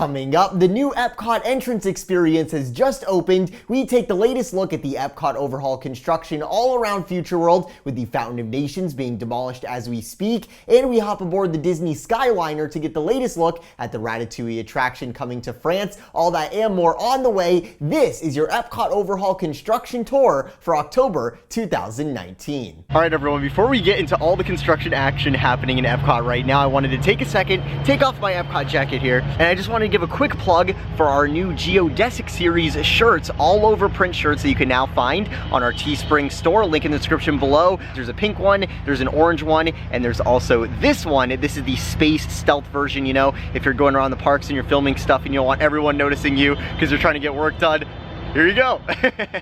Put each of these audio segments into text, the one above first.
Coming up, the new Epcot entrance experience has just opened. We take the latest look at the Epcot Overhaul construction all around Future World, with the Fountain of Nations being demolished as we speak, and we hop aboard the Disney Skyliner to get the latest look at the Ratatouille attraction coming to France. All that and more on the way. This is your Epcot Overhaul Construction Tour for October 2019. All right, everyone, before we get into all the construction action happening in Epcot right now, I wanted to take a second, take off my Epcot jacket here, and I just wanted to give a quick plug for our new Geodesic series shirts, all over print shirts that you can now find on our Teespring store. Link in the description below. There's a pink one, there's an orange one, and there's also this one. This is the space stealth version. You know, if you're going around the parks and you're filming stuff and you don't want everyone noticing you because you're trying to get work done, here you go.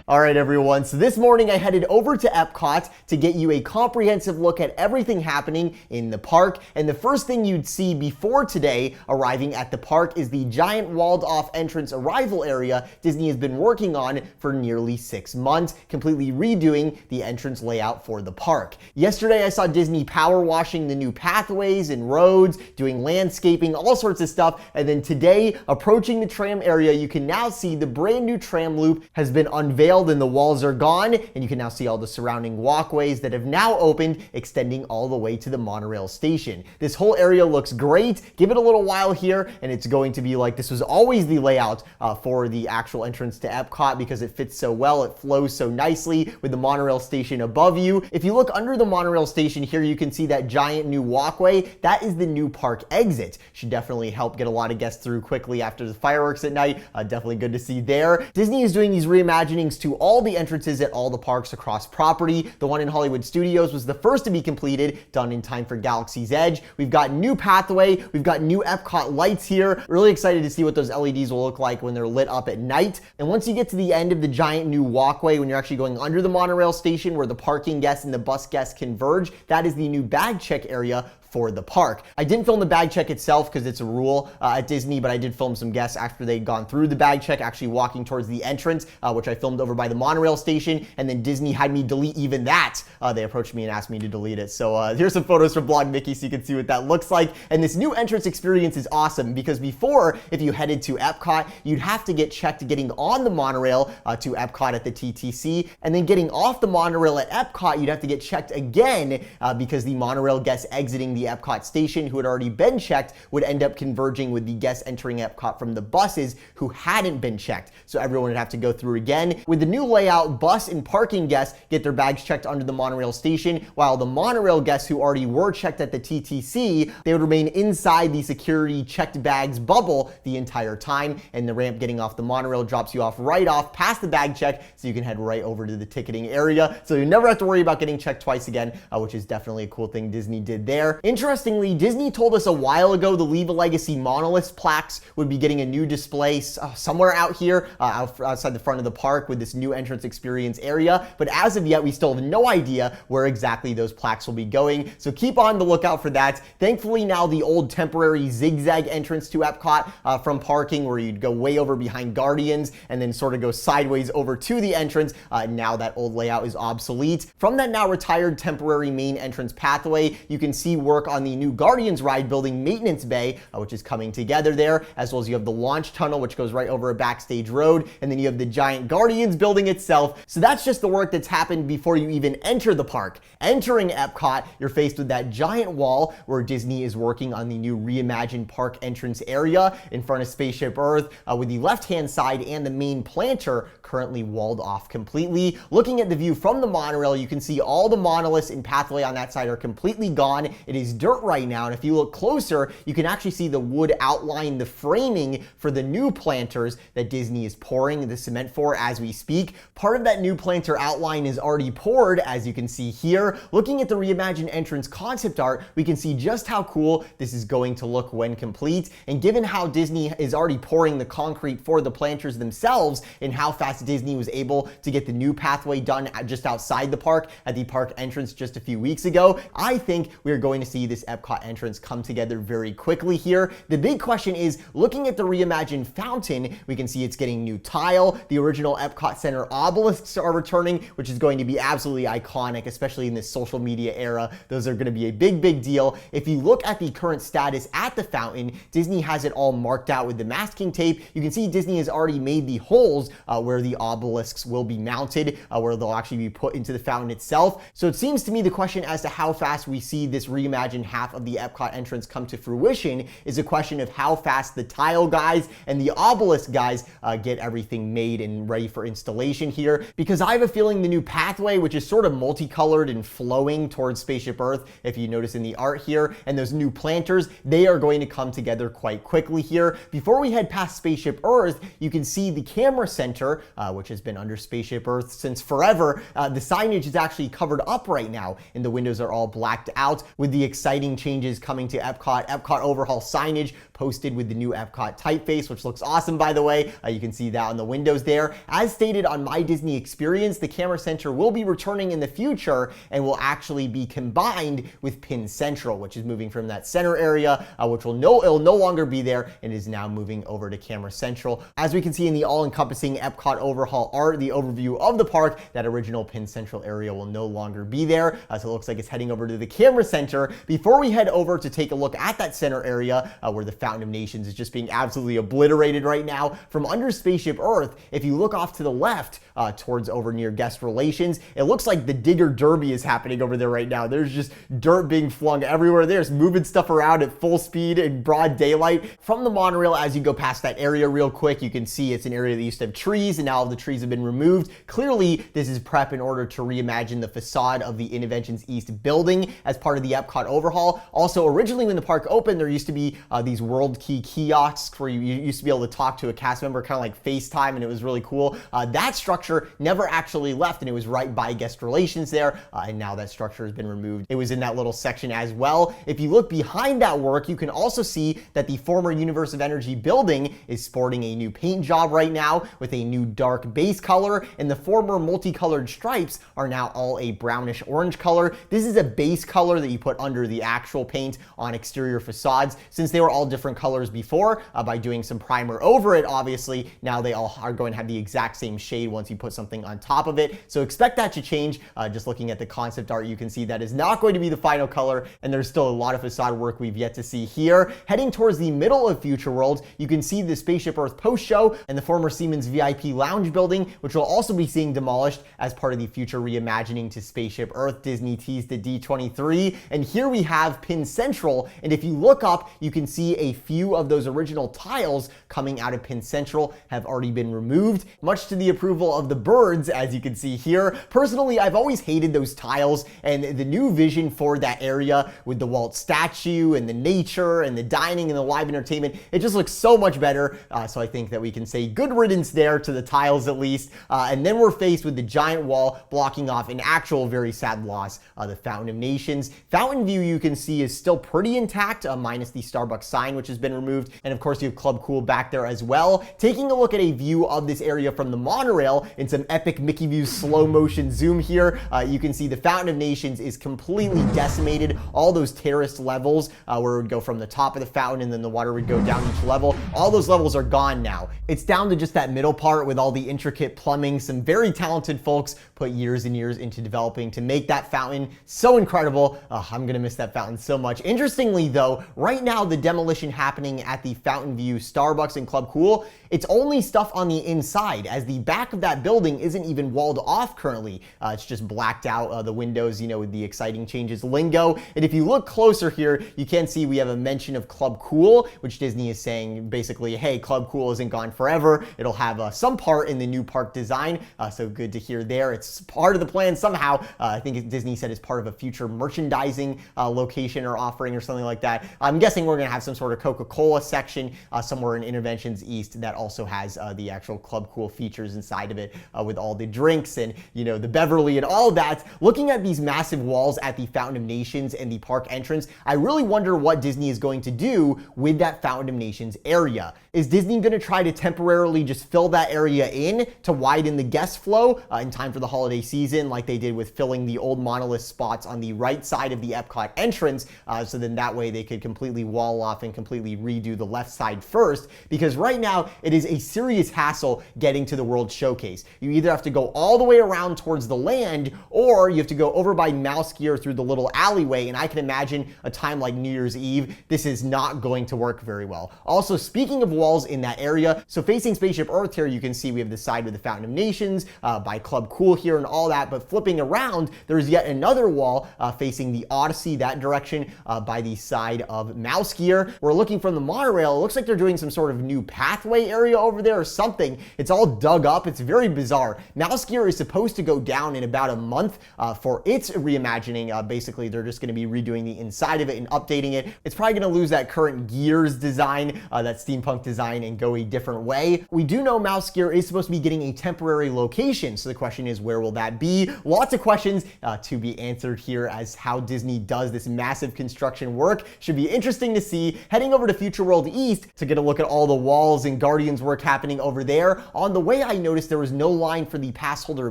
All right, everyone. So this morning I headed over to Epcot to get you a comprehensive look at everything happening in the park. And the first thing you'd see before today arriving at the park is the giant walled off entrance arrival area Disney has been working on for nearly 6 months, completely redoing the entrance layout for the park. Yesterday I saw Disney power washing the new pathways and roads, doing landscaping, all sorts of stuff. And then today, approaching the tram area, you can now see the brand new tram loop has been unveiled and the walls are gone, and you can now see all the surrounding walkways that have now opened, extending all the way to the monorail station. This whole area looks great. Give it a little while here and it's going to be like this was always the layout for the actual entrance to Epcot, because it fits so well, it flows so nicely with the monorail station above you. If you look under the monorail station here, you can see that giant new walkway. That is the new park exit. Should definitely help get a lot of guests through quickly after the fireworks at night. Definitely good to see there. Disney is doing these reimaginings to all the entrances at all the parks across property. The one in Hollywood Studios was the first to be completed, done in time for Galaxy's Edge. We've got new pathway, we've got new Epcot lights here. Really excited to see what those LEDs will look like when they're lit up at night. And once you get to the end of the giant new walkway, when you're actually going under the monorail station where the parking guests and the bus guests converge, that is the new bag check area for the park. I didn't film the bag check itself because it's a rule at Disney, but I did film some guests after they'd gone through the bag check, actually walking towards the entrance, which I filmed over by the monorail station, and then Disney had me delete even that. They approached me and asked me to delete it. So here's some photos from Blog Mickey so you can see what that looks like. And this new entrance experience is awesome because before, if you headed to Epcot, you'd have to get checked getting on the monorail to Epcot at the TTC, and then getting off the monorail at Epcot, you'd have to get checked again because the monorail guests exiting the Epcot station who had already been checked would end up converging with the guests entering Epcot from the buses who hadn't been checked. So everyone would have to go through again. With the new layout, bus and parking guests get their bags checked under the monorail station, while the monorail guests who already were checked at the TTC, they would remain inside the security checked bags bubble the entire time, and the ramp getting off the monorail drops you off right off past the bag check, so you can head right over to the ticketing area. So you never have to worry about getting checked twice again, which is definitely a cool thing Disney did there. Interestingly, Disney told us a while ago the Leave a Legacy monolith plaques would be getting a new display somewhere out here outside the front of the park with this new entrance experience area, but as of yet we still have no idea where exactly those plaques will be going, so keep on the lookout for that. Thankfully now the old temporary zigzag entrance to Epcot from parking, where you'd go way over behind Guardians and then sort of go sideways over to the entrance, now that old layout is obsolete. From that now retired temporary main entrance pathway, you can see work on the new Guardians ride building maintenance bay, which is coming together there, as well as you have the launch tunnel, which goes right over a backstage road, and then you have the giant Guardians building itself. So that's just the work that's happened before you even enter the park. Entering Epcot, you're faced with that giant wall where Disney is working on the new reimagined park entrance area in front of Spaceship Earth, with the left-hand side and the main planter currently walled off completely. Looking at the view from the monorail, you can see all the monoliths and pathway on that side are completely gone. It is dirt right now, and if you look closer, you can actually see the wood outline the framing for the new planters that Disney is pouring the cement for as we speak. Part of that new planter outline is already poured, as you can see here. Looking at the reimagined entrance concept art, we can see just how cool this is going to look when complete, and given how Disney is already pouring the concrete for the planters themselves and how fast fast Disney was able to get the new pathway done just outside the park at the park entrance just a few weeks ago, I think we're going to see this Epcot entrance come together very quickly here. The big question is, looking at the reimagined fountain, we can see it's getting new tile. The original Epcot Center obelisks are returning, which is going to be absolutely iconic, especially in this social media era. Those are going to be a big deal. If you look at the current status at the fountain, Disney has it all marked out with the masking tape. You can see Disney has already made the holes where the obelisks will be mounted, where they'll actually be put into the fountain itself. So it seems to me the question as to how fast we see this reimagined half of the Epcot entrance come to fruition is a question of how fast the tile guys and the obelisk guys get everything made and ready for installation here, because I have a feeling the new pathway, which is sort of multicolored and flowing towards Spaceship Earth, if you notice in the art here, and those new planters, they are going to come together quite quickly here. Before we head past Spaceship Earth, you can see the camera center, which has been under Spaceship Earth since forever. The signage is actually covered up right now, and the windows are all blacked out with the exciting changes coming to Epcot. Epcot Overhaul signage posted with the new Epcot typeface, which looks awesome, by the way. You can see that on the windows there. As stated on My Disney Experience, the camera center will be returning in the future and will actually be combined with Pin Central, which is moving from that center area, which it'll no longer be there and is now moving over to Camera Central. As we can see in the all-encompassing Epcot Overhaul art, the overview of the park, that original Pin Central area will no longer be there. So it looks like it's heading over to the Camera Center. Before we head over to take a look at that center area, where the Fountain of Nations is just being absolutely obliterated right now, from under Spaceship Earth, if you look off to the left, towards over near Guest Relations, it looks like the Digger Derby is happening over there right now. There's just dirt being flung everywhere. There's moving stuff around at full speed in broad daylight. From the monorail, as you go past that area real quick, you can see it's an area that used to have trees, and now all the trees have been removed. Clearly, this is prep in order to reimagine the facade of the Innoventions East building as part of the Epcot Overhaul. Also, originally when the park opened, there used to be these World Key kiosks where you used to be able to talk to a cast member, kind of like FaceTime, and it was really cool. That structure never actually left, and it was right by Guest Relations there, and now that structure has been removed. It was in that little section as well. If you look behind that work, you can also see that the former Universe of Energy building is sporting a new paint job right now with a new dark base color, and the former multicolored stripes are now all a brownish orange color. This is a base color that you put under the actual paint on exterior facades. Since they were all different colors before, by doing some primer over it, obviously, now they all are going to have the exact same shade once you put something on top of it. So expect that to change. Just looking at the concept art, you can see that is not going to be the final color, and there's still a lot of facade work we've yet to see here. Heading towards the middle of Future World, you can see the Spaceship Earth post-show and the former Siemens VIP Lounge building, which will also be seeing demolished as part of the future reimagining to Spaceship Earth Disney teased at D23. And here we have Pin Central, and if you look up, you can see a few of those original tiles coming out of Pin Central have already been removed, much to the approval of the birds, as you can see here. Personally, I've always hated those tiles, and the new vision for that area with the Walt statue and the nature and the dining and the live entertainment, it just looks so much better. So I think that we can say good riddance there to the tiles at least. And then we're faced with the giant wall blocking off an actual very sad loss, the Fountain of Nations. Fountain View, you can see, is still pretty intact, minus the Starbucks sign, which has been removed. And of course, you have Club Cool back there as well. Taking a look at a view of this area from the monorail in some epic Mickey Views slow motion zoom here, you can see the Fountain of Nations is completely decimated. All those terraced levels where it would go from the top of the fountain and then the water would go down each level, all those levels are gone now. It's down to just that middle part with all the intricate plumbing. Some very talented folks put years and years into developing to make that fountain so incredible. I'm gonna miss that fountain so much. Interestingly though, right now the demolition happening at the Fountain View Starbucks and Club Cool, it's only stuff on the inside, as the back of that building isn't even walled off currently. It's just blacked out, the windows, you know, with the exciting changes lingo. And if you look closer here, you can see we have a mention of Club Cool, which Disney is saying basically, hey, Club Cool isn't gone forever. It'll have some part in the new park design. So good to hear there. It's part of the plan somehow. I think Disney said it's part of a future merchandising location or offering or something like that. I'm guessing we're gonna have some sort Coca-Cola section somewhere in Interventions East that also has the actual Club Cool features inside of it with all the drinks and, the Beverly and all that. Looking at these massive walls at the Fountain of Nations and the park entrance, I really wonder what Disney is going to do with that Fountain of Nations area. Is Disney going to try to temporarily just fill that area in to widen the guest flow in time for the holiday season, like they did with filling the old monolith spots on the right side of the Epcot entrance, so then that way they could completely wall off and completely redo the left side first? Because right now it is a serious hassle getting to the World Showcase. You either have to go all the way around towards the land, or you have to go over by Mouse Gear through the little alleyway, and I can imagine a time like New Year's Eve, this is not going to work very well. Also, speaking of walls in that area, so facing Spaceship Earth here, you can see we have the side with the Fountain of Nations by Club Cool here and all that, but flipping around, there's yet another wall facing the Odyssey that direction by the side of Mouse Gear. We're looking from the monorail. It looks like they're doing some sort of new pathway area over there or something. It's all dug up. It's very bizarre. Mouse Gear is supposed to go down in about a month for its reimagining. Basically, they're just going to be redoing the inside of it and updating it. It's probably going to lose that current Gears design, that steampunk design, and go a different way. We do know Mouse Gear is supposed to be getting a temporary location, so the question is, where will that be? Lots of questions to be answered here as how Disney does this massive construction work. Should be interesting to see. Heading over to Future World East to get a look at all the walls and Guardians work happening over there. On the way, I noticed there was no line for the pass holder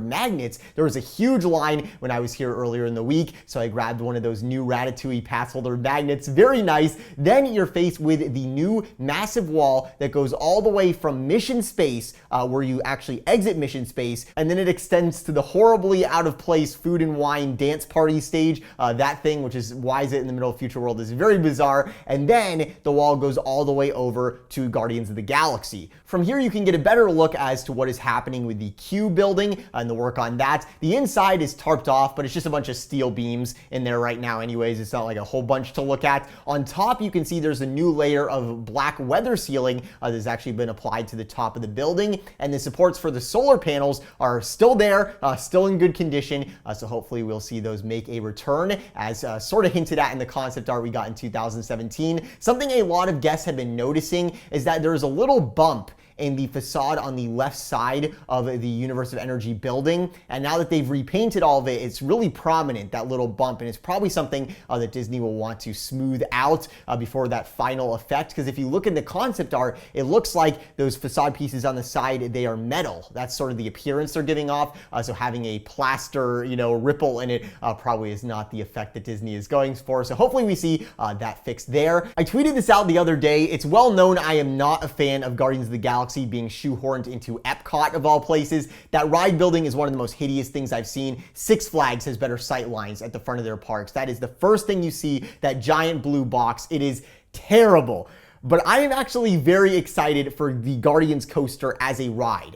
magnets. There was a huge line when I was here earlier in the week, so I grabbed one of those new Ratatouille pass holder magnets. Very nice. Then you're faced with the new massive wall that goes all the way from Mission Space, where you actually exit Mission Space, and then it extends to the horribly out of place food and wine dance party stage. That thing, which is why is it in the middle of Future World, is very bizarre. And then the wall goes all the way over to Guardians of the Galaxy. From here, you can get a better look as to what is happening with the Q building and the work on that. The inside is tarped off, but it's just a bunch of steel beams in there right now anyways. It's not like a whole bunch to look at. On top, you can see there's a new layer of black weather sealing that's actually been applied to the top of the building, and the supports for the solar panels are still there, still in good condition, so hopefully we'll see those make a return, as sort of hinted at in the concept art we got in 2017. Something a lot of guests have been noticing is that there's a little bump in the facade on the left side of the Universe of Energy building. And now that they've repainted all of it, it's really prominent, that little bump. And it's probably something that Disney will want to smooth out before that final effect. Because if you look at the concept art, it looks like those facade pieces on the side, they are metal. That's sort of the appearance they're giving off. So having a plaster, ripple in it probably is not the effect that Disney is going for. So hopefully we see that fixed there. I tweeted this out the other day. It's well known I am not a fan of Guardians of the Galaxy being shoehorned into Epcot of all places. That ride building is one of the most hideous things I've seen. Six Flags has better sight lines at the front of their parks. That is the first thing you see, that giant blue box. It is terrible. But I am actually very excited for the Guardians coaster as a ride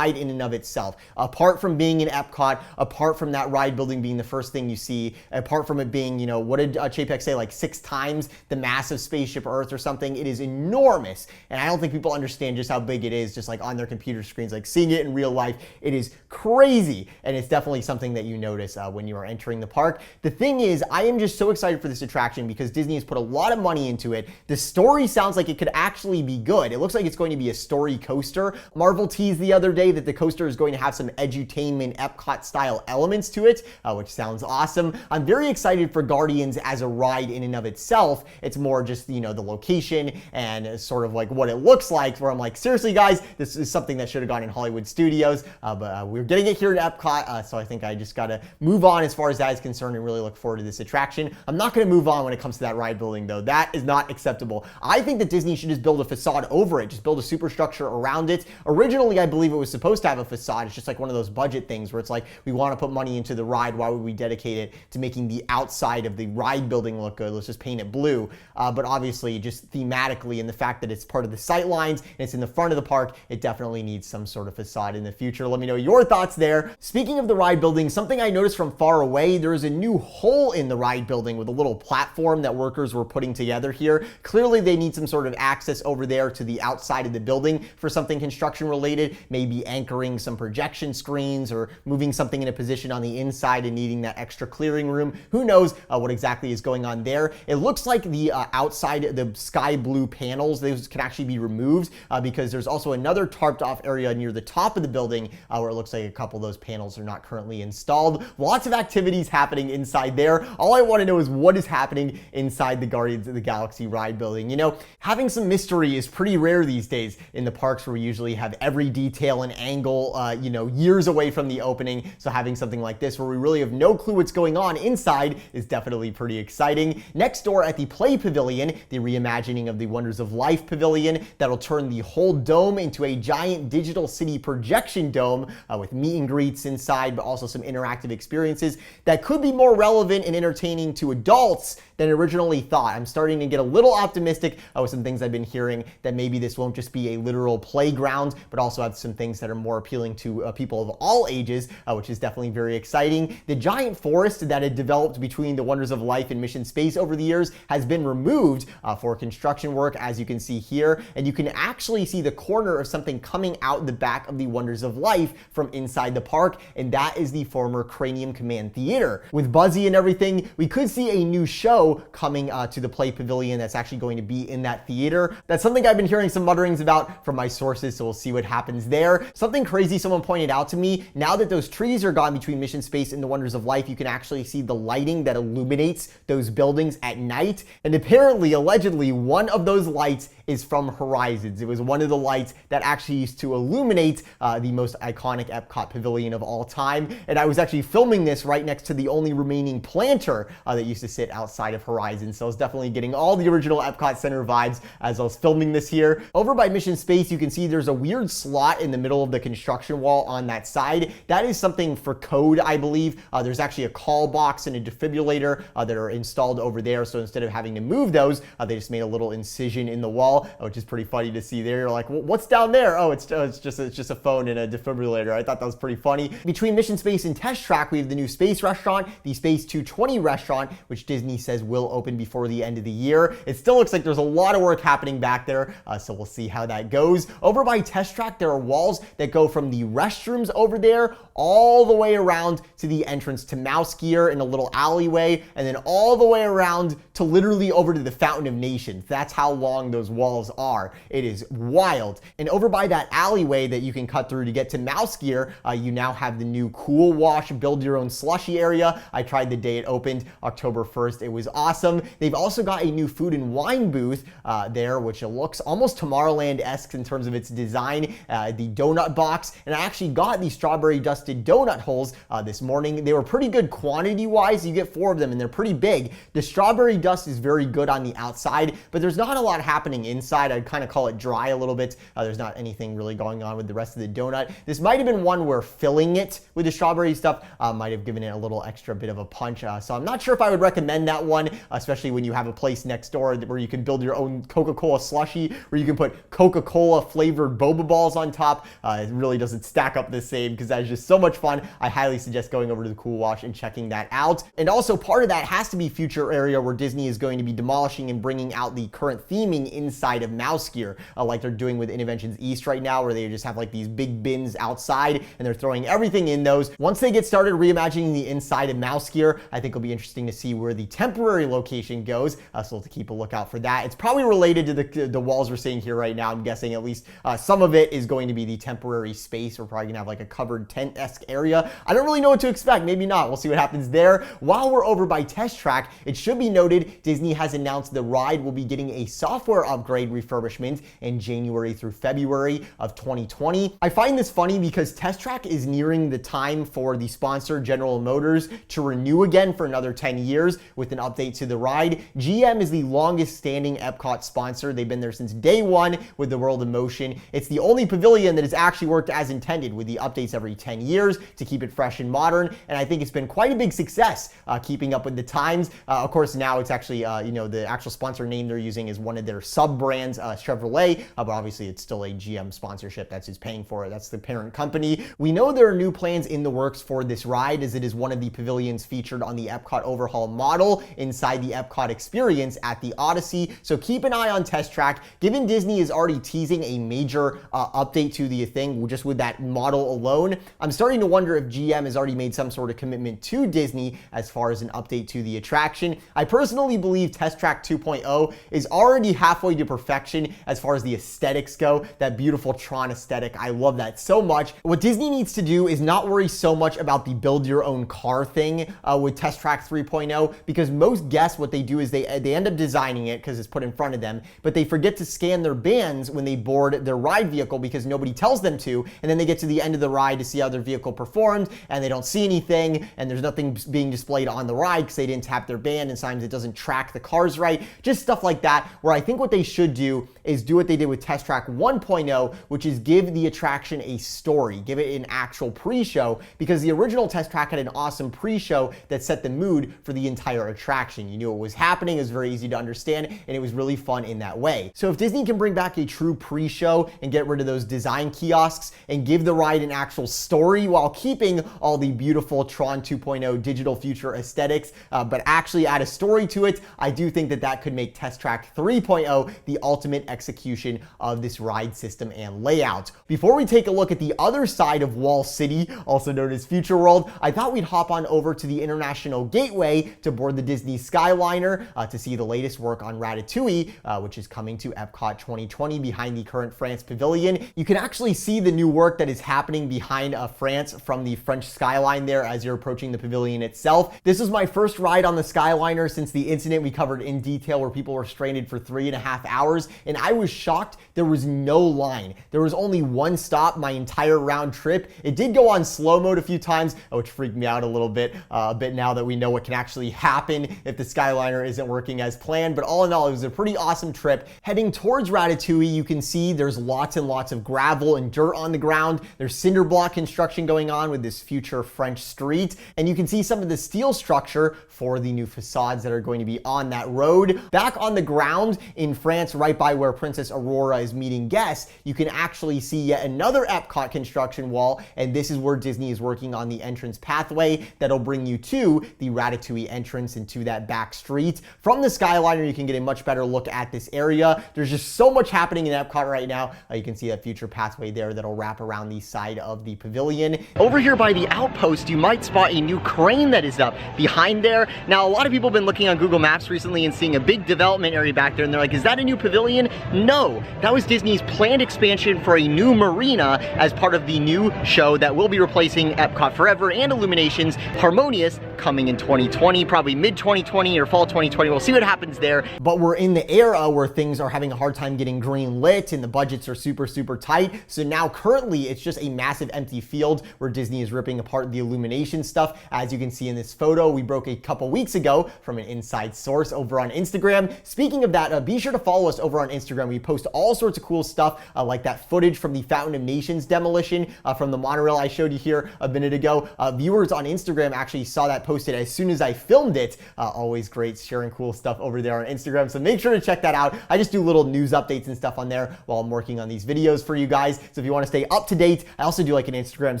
in and of itself. Apart from being in Epcot, apart from that ride building being the first thing you see, apart from it being, what did Chapek say, like 6 times the mass of Spaceship Earth or something, it is enormous. And I don't think people understand just how big it is, just like on their computer screens, like seeing it in real life, it is crazy. And it's definitely something that you notice when you are entering the park. The thing is, I am just so excited for this attraction because Disney has put a lot of money into it. The story sounds like it could actually be good. It looks like it's going to be a story coaster. Marvel teased the other day that the coaster is going to have some edutainment Epcot style elements to it, which sounds awesome. I'm very excited for Guardians as a ride in and of itself. It's more just, the location and sort of like what it looks like, where I'm like, seriously guys, this is something that should have gone in Hollywood Studios, but we're getting it here at Epcot, so I think I just gotta move on as far as that is concerned and really look forward to this attraction. I'm not gonna move on when it comes to that ride building though. That is not acceptable. I think that Disney should just build a facade over it, just build a superstructure around it. Originally, I believe it was supposed to have a facade. It's just like one of those budget things where it's like, we want to put money into the ride. Why would we dedicate it to making the outside of the ride building look good? Let's just paint it blue. But obviously, just thematically, and the fact that it's part of the sight lines and it's in the front of the park, it definitely needs some sort of facade in the future. Let me know your thoughts there. Speaking of the ride building, something I noticed from far away, there is a new hole in the ride building with a little platform that workers were putting together here. Clearly, they need some some sort of access over there to the outside of the building for something construction related, maybe anchoring some projection screens or moving something in a position on the inside and needing that extra clearing room. Who knows what exactly is going on there. It looks like the outside, the sky blue panels, those can actually be removed because there's also another tarped off area near the top of the building where it looks like a couple of those panels are not currently installed. Lots of activities happening inside there. All I want to know is what is happening inside the Guardians of the Galaxy ride building. You know, having some mystery is pretty rare these days in the parks where we usually have every detail and angle, you know, years away from the opening. So having something like this where we really have no clue what's going on inside is definitely pretty exciting. Next door at the Play Pavilion, the reimagining of the Wonders of Life Pavilion that'll turn the whole dome into a giant digital city projection dome with meet and greets inside, but also some interactive experiences that could be more relevant and entertaining to adults than originally thought. I'm starting to get a little optimistic with some things I've been hearing that maybe this won't just be a literal playground, but also have some things that are more appealing to people of all ages, which is definitely very exciting. The giant forest that had developed between the Wonders of Life and Mission Space over the years has been removed for construction work, as you can see here, and you can actually see the corner of something coming out the back of the Wonders of Life from inside the park, and that is the former Cranium Command Theater. With Buzzy and everything, we could see a new show coming to the Play Pavilion that's actually going to be in that theater. That's something I've been hearing some mutterings about from my sources, so we'll see what happens there. Something crazy someone pointed out to me, now that those trees are gone between Mission Space and the Wonders of Life, you can actually see the lighting that illuminates those buildings at night, and apparently, allegedly, one of those lights is from Horizons. It was one of the lights that actually used to illuminate the most iconic Epcot pavilion of all time, and I was actually filming this right next to the only remaining planter that used to sit outside of Horizons, so I was definitely getting all the original Epcot Center vibes as I was filming this here. Over by Mission Space, you can see there's a weird slot in the middle of the construction wall on that side. That is something for code, I believe. There's actually a call box and a defibrillator that are installed over there, so instead of having to move those, they just made a little incision in the wall, which is pretty funny to see there. You're like, well, what's down there? Oh, it's just a phone and a defibrillator. I thought that was pretty funny. Between Mission Space and Test Track, we have the new Space Restaurant, the Space 220 restaurant, which Disney says will open before the end of the year. It still looks like there's a lot of work happening back there, so we'll see how that goes. Over by Test Track, there are walls that go from the restrooms over there all the way around to the entrance to Mouse Gear in a little alleyway, and then all the way around to literally over to the Fountain of Nations. That's how long those walls are. It is wild. And over by that alleyway that you can cut through to get to Mouse Gear, you now have the new Cool Wash build your own slushy area. I tried the day it opened, October 1st. It was awesome. They've also got a new food and wine booth there, which looks almost Tomorrowland-esque in terms of its design. The donut box, and I actually got the strawberry dusted donut holes this morning. They were pretty good quantity-wise. You get 4 of them, and they're pretty big. The strawberry dust is very good on the outside, but there's not a lot happening inside. I'd kind of call it dry a little bit. There's not anything really going on with the rest of the donut. This might have been one where filling it with the strawberry stuff might have given it a little extra bit of a punch. So I'm not sure if I would recommend that one, especially when you have a place next door where you can build your own Coca-Cola slushy, where you can put Coca-Cola flavored boba balls on top. It really doesn't stack up the same because that is just so much fun. I highly suggest going over to the Cool Wash and checking that out. And also part of that has to be future area where Disney is going to be demolishing and bringing out the current theming inside of Mouse Gear, like they're doing with Innoventions East right now, where they just have like these big bins outside and they're throwing everything in those. Once they get started reimagining the inside of Mouse Gear, I think it'll be interesting to see where the temporary location goes, so we'll have to keep a lookout for that. It's probably related to the walls we're seeing here right now. I'm guessing at least some of it is going to be the temporary space. We're probably gonna have like a covered tent-esque area. I don't really know what to expect. Maybe not. We'll see what happens there. While we're over by Test Track, it should be noted Disney has announced the ride will be getting a software upgrade refurbishment in January through February of 2020. I find this funny because Test Track is nearing the time for the sponsor General Motors to renew again for another 10 years with an update to the ride. GM is the longest standing Epcot sponsor. They've been there since day one with the World of Motion. It's the only pavilion that has actually worked as intended with the updates every 10 years to keep it fresh and modern, and I think it's been quite a big success keeping up with the times. Of course, now it's actually, the actual sponsor name they're using is one of their sub-brands, Chevrolet, but obviously it's still a GM sponsorship. That's who's paying for it. That's the parent company. We know there are new plans in the works for this ride, as it is one of the pavilions featured on the Epcot Overhaul model in inside the Epcot experience at the Odyssey. So keep an eye on Test Track. Given Disney is already teasing a major update to the thing just with that model alone, I'm starting to wonder if GM has already made some sort of commitment to Disney as far as an update to the attraction. I personally believe Test Track 2.0 is already halfway to perfection as far as the aesthetics go. That beautiful Tron aesthetic, I love that so much. What Disney needs to do is not worry so much about the build your own car thing with Test Track 3.0, because most guests, what they do is they end up designing it because it's put in front of them, but they forget to scan their bands when they board their ride vehicle because nobody tells them to, and then they get to the end of the ride to see how their vehicle performed, and they don't see anything, and there's nothing being displayed on the ride because they didn't tap their band, and sometimes it doesn't track the cars right. Just stuff like that, where I think what they should do is do what they did with Test Track 1.0, which is give the attraction a story, give it an actual pre-show, because the original Test Track had an awesome pre-show that set the mood for the entire attraction. You knew what was happening, it was very easy to understand, and it was really fun in that way. So if Disney can bring back a true pre-show and get rid of those design kiosks and give the ride an actual story while keeping all the beautiful Tron 2.0 digital future aesthetics, but actually add a story to it, I do think that that could make Test Track 3.0 the ultimate execution of this ride system and layout. Before we take a look at the other side of Wall City, also known as Future World, I thought we'd hop on over to the International Gateway to board the Disney Skyliner to see the latest work on Ratatouille, which is coming to Epcot 2020 behind the current France pavilion. You can actually see the new work that is happening behind France from the French skyline there as you're approaching the pavilion itself. This was my first ride on the Skyliner since the incident we covered in detail where people were stranded for 3.5 hours, and I was shocked there was no line. There was only one stop my entire round trip. It did go on slow mode a few times, which freaked me out a little bit, now that we know what can actually happen if the Skyliner isn't working as planned. But all in all, it was a pretty awesome trip. Heading towards Ratatouille, you can see there's lots and lots of gravel and dirt on the ground. There's cinder block construction going on with this future French street, and you can see some of the steel structure for the new facades that are going to be on that road. Back on the ground in France, right by where Princess Aurora is meeting guests, you can actually see yet another Epcot construction wall, and this is where Disney is working on the entrance pathway that'll bring you to the Ratatouille entrance into that back street. From the Skyliner, you can get a much better look at this area. There's just so much happening in Epcot right now. You can see that future pathway there that'll wrap around the side of the pavilion. Over here by the outpost, you might spot a new crane that is up behind there. Now, a lot of people have been looking on Google Maps recently and seeing a big development area back there, and they're like, is that a new pavilion? No, that was Disney's planned expansion for a new marina as part of the new show that will be replacing Epcot Forever and Illuminations Harmonious, coming in 2020, probably mid-2020 or fall 2020. We'll see what happens there. But we're in the era where things are having a hard time getting green lit and the budgets are super, super tight. So now currently it's just a massive empty field where Disney is ripping apart the illumination stuff. As you can see in this photo, we broke a couple weeks ago from an inside source over on Instagram. Speaking of that, be sure to follow us over on Instagram. We post all sorts of cool stuff like that footage from the Fountain of Nations demolition from the monorail I showed you here a minute ago. Viewers on Instagram actually saw that posted as soon as I filmed it. Always great sharing cool stuff over there on Instagram, so make sure to check that out. I just do little news updates and stuff on there while I'm working on these videos for you guys. So if you want to stay up to date, I also do like an Instagram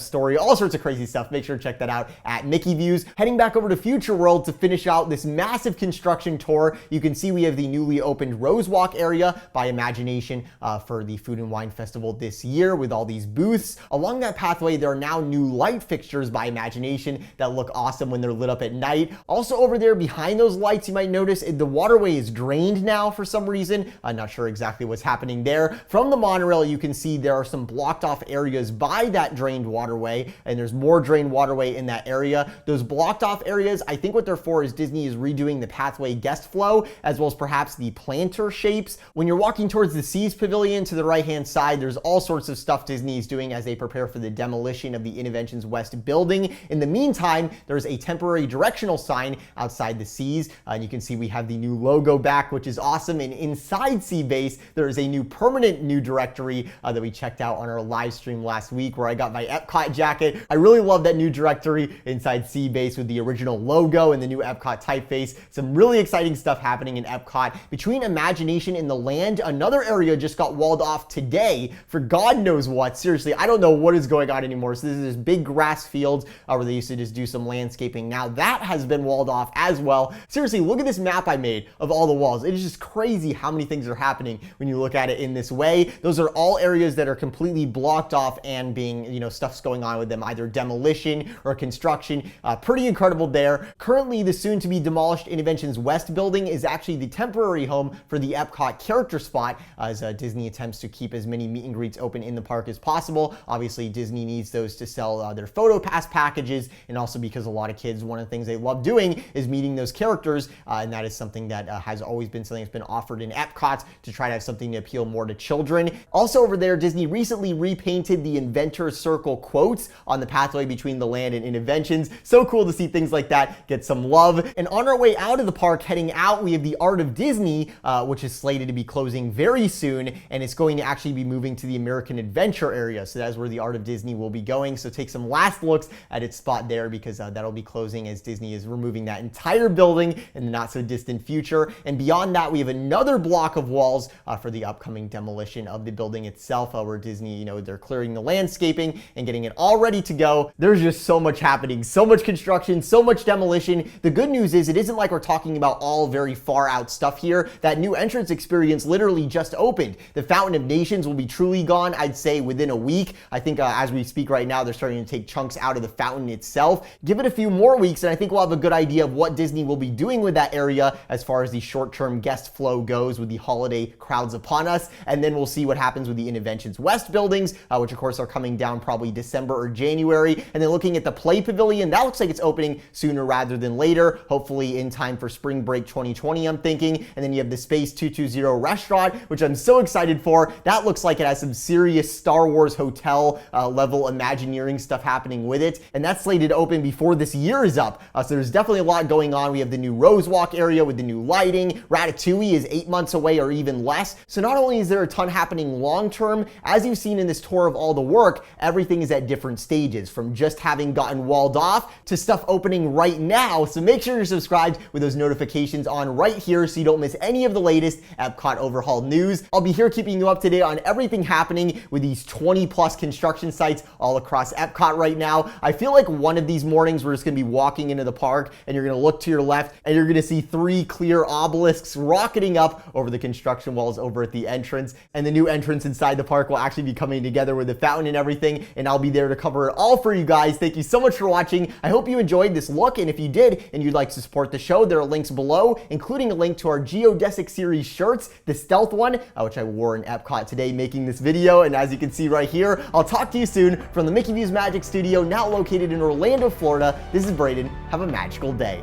story, all sorts of crazy stuff. Make sure to check that out at Mickey Views. Heading back over to Future World to finish out this massive construction tour, you can see we have the newly opened Rose Walk area by Imagination for the Food and Wine Festival this year with all these booths. Along that pathway, there are now new light fixtures by Imagination that look awesome when they're lit up at night. Also over there behind those lights, you might notice the waterway is drained now for some reason. I'm not sure exactly what's happening there. From the monorail, you can see there are some blocked off areas by that drained waterway, and there's more drained waterway in that area. Those blocked off areas, I think what they're for is Disney is redoing the pathway guest flow, as well as perhaps the planter shapes. When you're walking towards the Seas Pavilion to the right-hand side, there's all sorts of stuff Disney is doing as they prepare for the demolition of the Innoventions West building. In the meantime, there's a temporary directional sign outside the Seas, and you can see we have the new logo back, which is awesome. And inside Sea Base, there is a new permanent new directory that we checked out on our live stream last week where I got my Epcot jacket. I really love that new directory inside Sea Base with the original logo and the new Epcot typeface. Some really exciting stuff happening in Epcot. Between Imagination and the Land, another area just got walled off today for God knows what. Seriously, I don't know what is going on anymore. So this is this big grass field where they used to just do some landscaping. Now now that has been walled off as well. Seriously, look at this map I made of all the walls. It is just crazy how many things are happening when you look at it in this way. Those are all areas that are completely blocked off and being, stuff's going on with them, either demolition or construction. Pretty incredible there. Currently, the soon to be demolished Innoventions West building is actually the temporary home for the Epcot character spot, as Disney attempts to keep as many meet and greets open in the park as possible. Obviously, Disney needs those to sell their photo pass packages, and also because a lot of kids, one of the things they love doing is meeting those characters, and that is something that has always been something that's been offered in Epcot to try to have something to appeal more to children. Also over there, Disney recently repainted the Inventor Circle quotes on the pathway between the land and Innoventions. So cool to see things like that get some love. And on our way out of the park, heading out, we have the Art of Disney, which is slated to be closing very soon, and it's going to actually be moving to the American Adventure area. So that's where the Art of Disney will be going. So take some last looks at its spot there, because that'll be closing as Disney is removing that entire building in the not so distant future. And beyond that, we have another block of walls for the upcoming demolition of the building itself, where Disney, they're clearing the landscaping and getting it all ready to go. There's just so much happening, so much construction, so much demolition. The good news is it isn't like we're talking about all very far out stuff here. That new entrance experience literally just opened. The Fountain of Nations will be truly gone, I'd say, within a week. I think as we speak right now, they're starting to take chunks out of the fountain itself. Give it a few more weeks, and I think we'll have a good idea of what Disney will be doing with that area as far as the short-term guest flow goes with the holiday crowds upon us. And then we'll see what happens with the Innoventions West buildings, which of course are coming down probably December or January. And then looking at the Play Pavilion, that looks like it's opening sooner rather than later, hopefully in time for spring break 2020, I'm thinking. And then you have the Space 220 restaurant, which I'm so excited for. That looks like it has some serious Star Wars hotel level Imagineering stuff happening with it. And that's slated to open before this year is up. So there's definitely a lot going on. We have the new Rose Walk area with the new lighting. Ratatouille is 8 months away or even less. So not only is there a ton happening long term, as you've seen in this tour of all the work, everything is at different stages, from just having gotten walled off to stuff opening right now. So make sure you're subscribed with those notifications on right here so you don't miss any of the latest Epcot Overhaul news. I'll be here keeping you up to date on everything happening with these 20 plus construction sites all across Epcot right now. I feel like one of these mornings we're just gonna be walking into the park and you're gonna look to your left and you're gonna see 3 clear obelisks rocketing up over the construction walls over at the entrance. And the new entrance inside the park will actually be coming together with the fountain and everything, and I'll be there to cover it all for you guys. Thank you so much for watching. I hope you enjoyed this look, and if you did and you'd like to support the show, there are links below, including a link to our Geodesic series shirts, the stealth one, which I wore in Epcot today making this video. And as you can see right here, I'll talk to you soon from the Mickey Views Magic Studio, now located in Orlando, Florida. This is Brayden. Have a magical day.